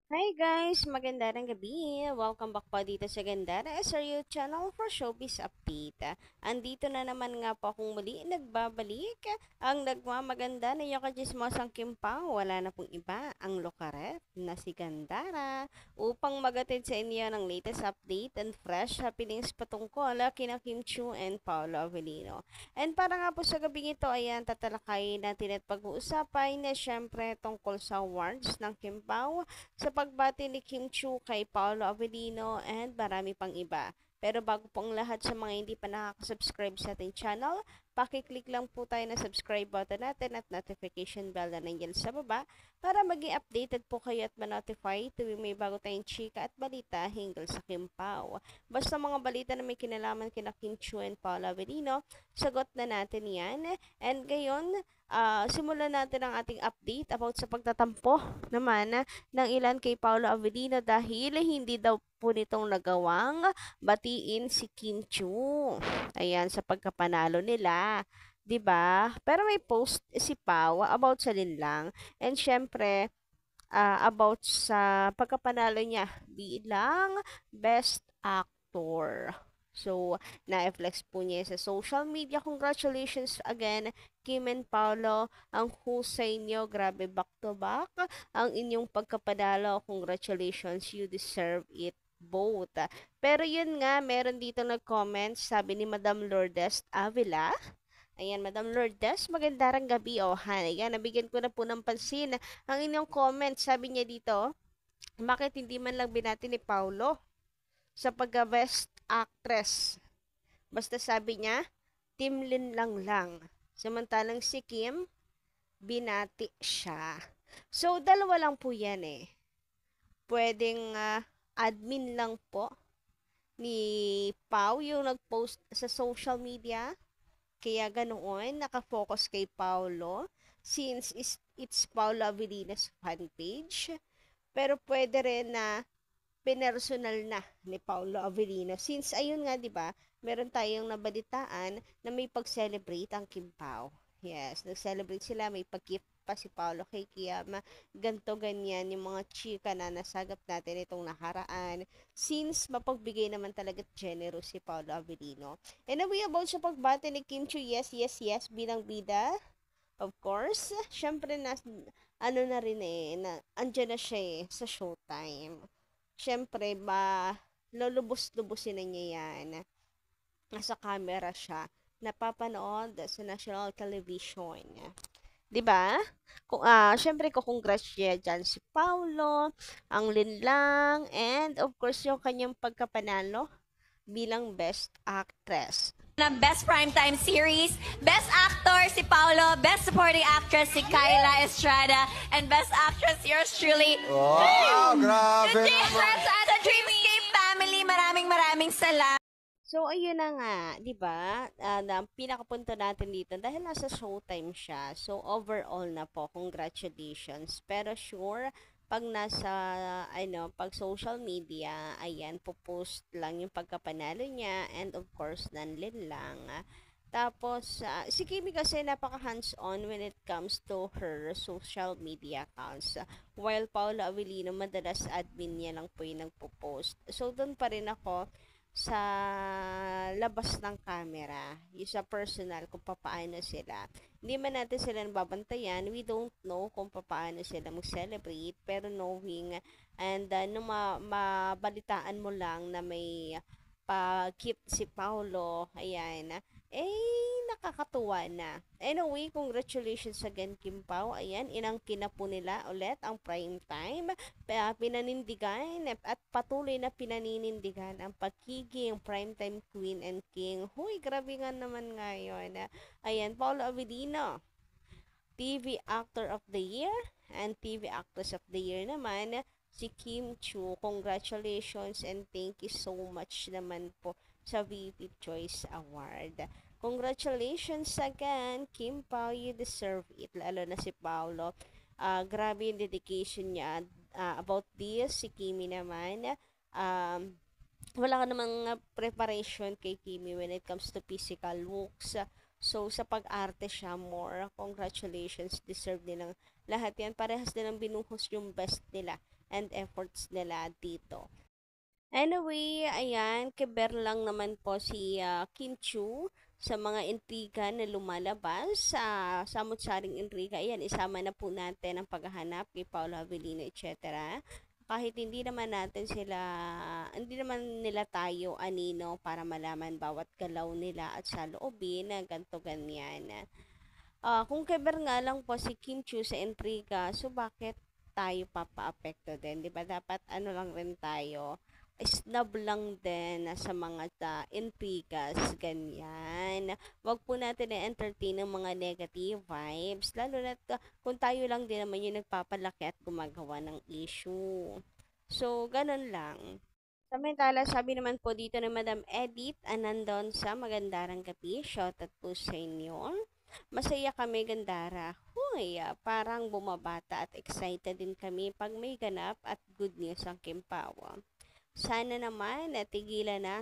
Hi guys! Magandang gabi! Welcome back po dito sa Gandara SRU channel for Showbiz Update. Andito na naman nga po akong muli nagbabalik. Ang nagmamaganda na yung kajismosang Kimpang, wala na pong iba, ang lokaret na si Gandara upang magatid sa inyo ng latest update and fresh happenings patungkol kina Kim Chiu and Paolo Avellino. And para nga po sa gabing ito, ayan, tatalakayin natin at pag-uusapan na syempre tungkol sa awards ng Kimpao sa pagbati ni Kim Chu kay Paolo Avellino and marami pang iba. Pero bago pong lahat sa mga hindi pa nakaka-subscribe sa ating channel, pakiclick lang po tayo na subscribe button natin at notification bell na nandiyan sa baba para maging updated po kayo at ma-notify tuwing may bago tayong chika at balita hinggil sa Kim Pao. Basta mga balita na may kinalaman kina Kim Chu and Paolo Avellino, sagot na natin yan. And ngayon, simulan natin ang ating update about sa pagtatampo naman ng ilan kay Paolo Avellino dahil hindi daw po nitong nagawang batiin si Kim Chiu. Ayan, sa pagkapanalo nila. 'Di ba? Pero may post si Pao about sa linlang. And syempre, about sa pagkapanalo niya bilang Best Actor. So, na-flex po niya sa social media. Congratulations again, Kim and Paolo. Ang husay niyo, grabe back to back. Ang inyong pagkapanalo, congratulations, you deserve it both. Pero yun nga, meron dito nag-comment, sabi ni Madam Lourdes Avila. Ayan, Madam Lourdes, magandang gabi. Oh, ayan, nabigyan ko na po ng pansin ang inyong comment. Sabi niya dito, bakit hindi man lang binati ni Paulo sa pagka-best actress? Basta sabi niya, Team Lin lang. Samantalang si Kim, binati siya. So, dalawa lang po yan eh. Pwedeng admin lang po ni Pau yung nag-post sa social media. Kaya ganoon, nakafocus kay Paulo since it's Paulo Avellino's fan page. Pero pwede rin na pinersonal na ni Paulo Avellino. Since ayun nga, 'di ba? Meron tayong nabalitaan na may pag-celebrate ang Kim Pao. Yes, nag-celebrate sila, may pag-gift pa si Paulo kay Kiam. Ganto ganyan yung mga chika na nasagap natin itong nakaraan. Since mapagbigay naman talaga generous si Paulo Avellino. And away about sa pagbate ni Kim Chu, yes, yes, yes, bilang bida. Of course, syempre ano na rin eh, na andyan na siya eh, sa showtime. Syempre, lulubos-lubusin na niya yan. Nasa camera siya. Napapanood sa national television. 'Di ba? Kung syempre ko congrats niya diyan si Paulo, ang linlang, and of course yung kanyang pagkapanalo bilang best actress. Ng Best Primetime Series, Best Actor si Paolo, Best Supporting Actress si Kyla Estrada, and Best Actress yours truly. Wow, grabe naman. Sa Dreamscape family, maraming salamat. So, ayun na nga, 'di ba? Na pinakapunto natin dito dahil nasa showtime siya. So, overall na po, congratulations. Pero sure, pag nasa pag social media, ayan, po-post lang yung pagkapanalo niya and of course, nanlin lang. Tapos, si Kimi kasi napaka hands-on when it comes to her social media accounts. While Paula Avellino, madalas admin niya lang po yung nagpo-post. So, doon pa rin ako sa labas ng camera, yung sa personal, kung papaano sila. Hindi man natin sila nababantayan, we don't know kung papaano sila mag-celebrate, pero knowing, and nung mabalitaan mo lang na may pa-keep si Paulo, ayan, nakakatuwa na. Anyway, congratulations again, Kim Pao. Ayan, inangkin na po nila ulit ang prime time. Pinanindigan at patuloy na pinaninindigan ang pagiging primetime queen and king. Huy, grabe nga naman ngayon. Ayan, Paolo Avellino, TV Actor of the Year and TV Actress of the Year naman si Kim Chu. Congratulations and thank you so much naman po sa VP Choice Award. Congratulations again, Kim Pao, you deserve it. Lalo na si Paolo. Grabe yung dedication niya about this. Si Kimi naman, wala ka namang preparation kay Kimi when it comes to physical looks. So, sa pag-arte siya more. Congratulations. Deserve nilang lahat yan. Parehas nilang binuhos yung best nila and efforts nila dito. Anyway, ayan, kiber lang naman po si Kim Chu sa mga intriga na lumalabas sa samut-saring intriga. Ayan, isama na po natin ang paghahanap kay Paolo Avellino, etc. Kahit hindi naman nila tayo anino para malaman bawat galaw nila at saloobin na ganto ganyan. Kung kiber nga lang po si Kim Chu sa intriga, so bakit tayo papaapekto din? Di ba dapat ano lang rin tayo, snob lang din sa mga intrigas, ganyan. Wag po natin na-entertain ng mga negative vibes, lalo na kung tayo lang din naman yung nagpapalaki at gumagawa ng issue. So, ganun lang. Samantala, sabi naman po dito ni Madam Edith Anandon sa Magandarang Gabi, shoutout po sa inyo. Masaya kami, Gandara. Huy, parang bumabata at excited din kami pag may ganap at good news ang Kimpawa. Sana naman natigilan na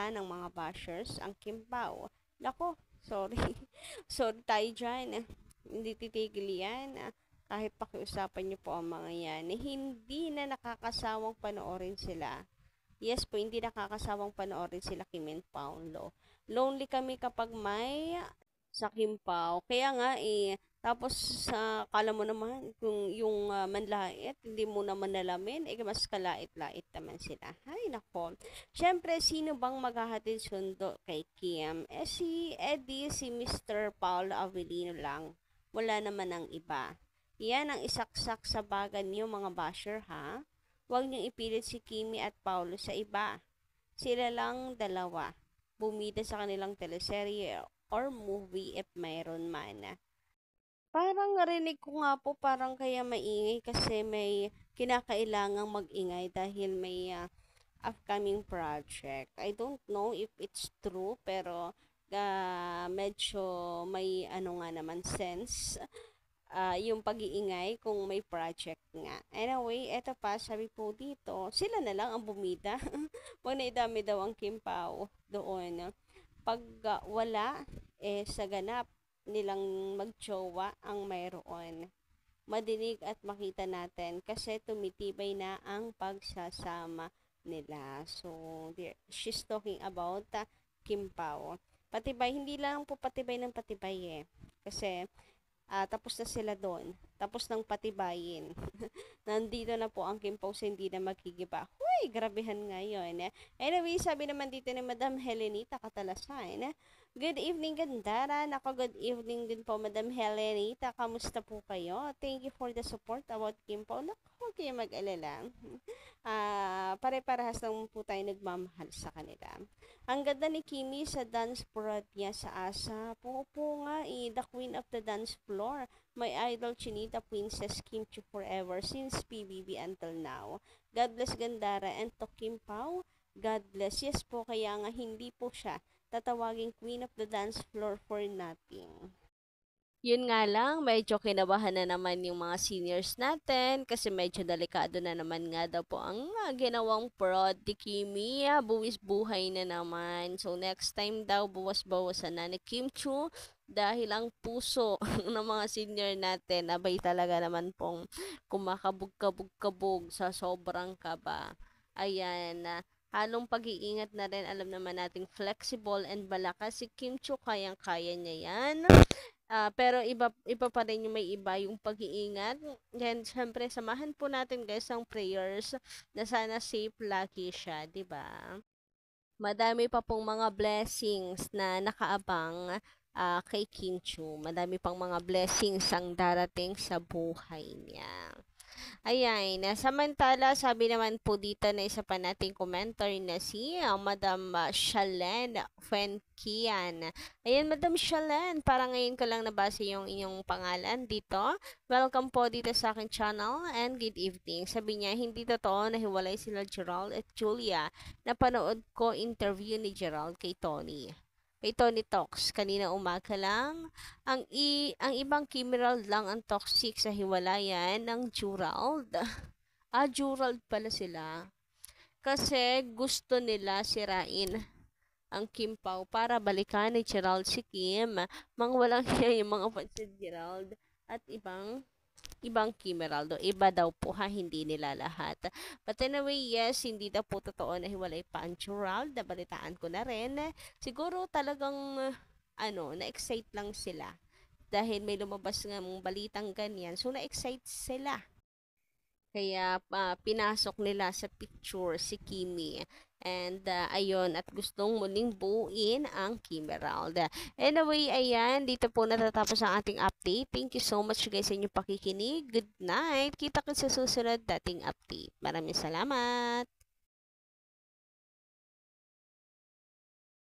ng mga bashers ang Kimpaw. Nako, sorry. Sorry tayo dyan. Hindi titigil yan. Kahit pakiusapan niyo po ang mga yan. Hindi na nakakasawang panoorin sila. Yes po, hindi nakakasawang panoorin sila Kim and Paulo. Lonely kami kapag may sa Kimpaw. Kaya nga tapos kala mo naman kung yung manlait, hindi mo naman nalamin, mas kalait-lait naman sila. Ay, nako. Siyempre, sino bang maghahatid sundo kay Kim? Si Eddie, si Mr. Paul Avellino lang. Wala naman ang iba. Yan ang isaksak sa bagan niyo mga basher, ha? Huwag niyong ipilit si Kimi at Paulo sa iba. Sila lang dalawa. Bumida sa kanilang teleserye or movie if mayroon man. Parang narinig ko nga po parang kaya maingay kasi may kinakailangang mag-ingay dahil may upcoming project. I don't know if it's true pero medyo may ano nga naman sense yung pag-iingay kung may project nga. Anyway, eto pa, sabi po dito, sila na lang ang bumida. Huwag na idami daw ang Kimpaw doon. Pag wala, sa ganap nilang magjowa ang mayroon. Madinig at makita natin kasi tumitibay na ang pagsasama nila. So, she's talking about Kimpaw. Patibay, hindi lang po patibay ng patibay Kasi, tapos na sila doon. Tapos ng patibayin. Nandito na po ang Kimpaw sa hindi na magkigiba. Huy, grabehan ngayon. Anyway, sabi naman dito ni Madam Helenita Katalasan. Good evening, Gandara. Nako, good evening din po, Madam Helenita. Kamusta po kayo? Thank you for the support about Kimpaw. Naku, huwag kayo mag-alala. Pare-parehas lang po tayo nagmamahal sa kanila. Ang ganda ni Kimi sa dance prod niya sa ASA. Po nga, the queen of the dance floor. My idol, Chinita Princess Kim Chu forever since PBB until now. God bless Gandara and to Kimpaw. God bless. Yes po, kaya nga hindi po siya tatawaging queen of the dance floor for nothing. Yun nga lang, medyo kinabahan na naman yung mga seniors natin kasi medyo delikado na naman nga daw po ang ginawang prod ni Kimi. Buwis buhay na naman. So next time daw, buwas-bawasan na ni Kim Chu dahil ang puso ng mga senior natin abay talaga naman pong kumakabog-kabog-kabog sa sobrang kaba. Ayan, halong pag-iingat na rin. Alam naman nating flexible and malakas si Kim Chu, kayang-kaya niya yan. Pero iba pa rin yung may iba yung pag-iingat. And syempre, samahan po natin guys ang prayers na sana safe lagi siya, 'di ba? Madami pa pong mga blessings na nakaabang kay Kim Chu. Madami pang mga blessings ang darating sa buhay niya. Ayan, samantala, sabi naman po dito na isa pa nating commenter na si Madam Shalen Fenkian. Ayan, Madam Shalen, parang ngayon ko lang nabasa yung inyong pangalan dito. Welcome po dito sa aking channel and good evening. Sabi niya, hindi totoo na hiwalay sila Gerald at Julia. Napanood ko interview ni Gerald kay Tony. Kay Tony Talks, kanina umaga lang. Ang ibang Kimerald lang ang toxic sa hiwalayan ng Gerald. Gerald pala sila. Kasi gusto nila sirain ang Kimpaw para balikan ni Gerald si Kim. Mga walang hiya yung mga fans ni Gerald at ibang ibang Kimeraldo. Iba daw po ha, hindi nila lahat. But anyway, yes, hindi daw po totoo na hiwalay pa ang Gerald. Nabalitaan ko na rin. Siguro talagang, na-excite lang sila. Dahil may lumabas nga mong balitang ganyan. So, na-excite sila. Kaya pinasok nila sa picture si Kimi. And ayun, at gustong muling buuin ang Kimerald. Anyway, ayan, dito po natatapos ang ating update. Thank you so much guys sa inyong pakikinig. Good night. Kita ko sa susunod dating update. Maraming salamat.